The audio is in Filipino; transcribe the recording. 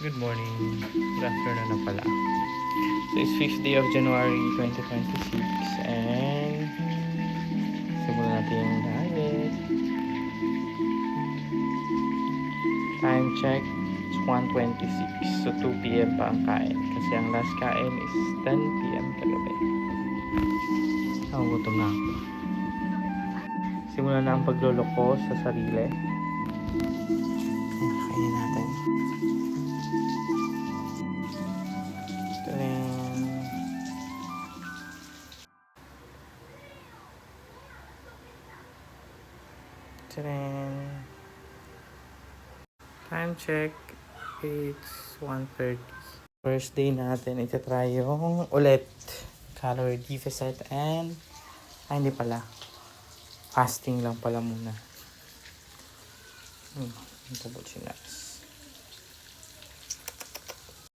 Good morning. Good afternoon na pala. So, it's 5th day of January 2026 and simulan natin yung diet. Time check, it's 1:26. So, 2 p.m. pa ang kain. Kasi ang last kain is 10 p.m. kagabi. Gutom na ako. Simulan na ang pagluloko sa sarili. Kainin natin. Time check, it's 1:30. First day natin, itatry yung ulit calorie deficit and hindi pala, fasting lang pala muna. Double chinas.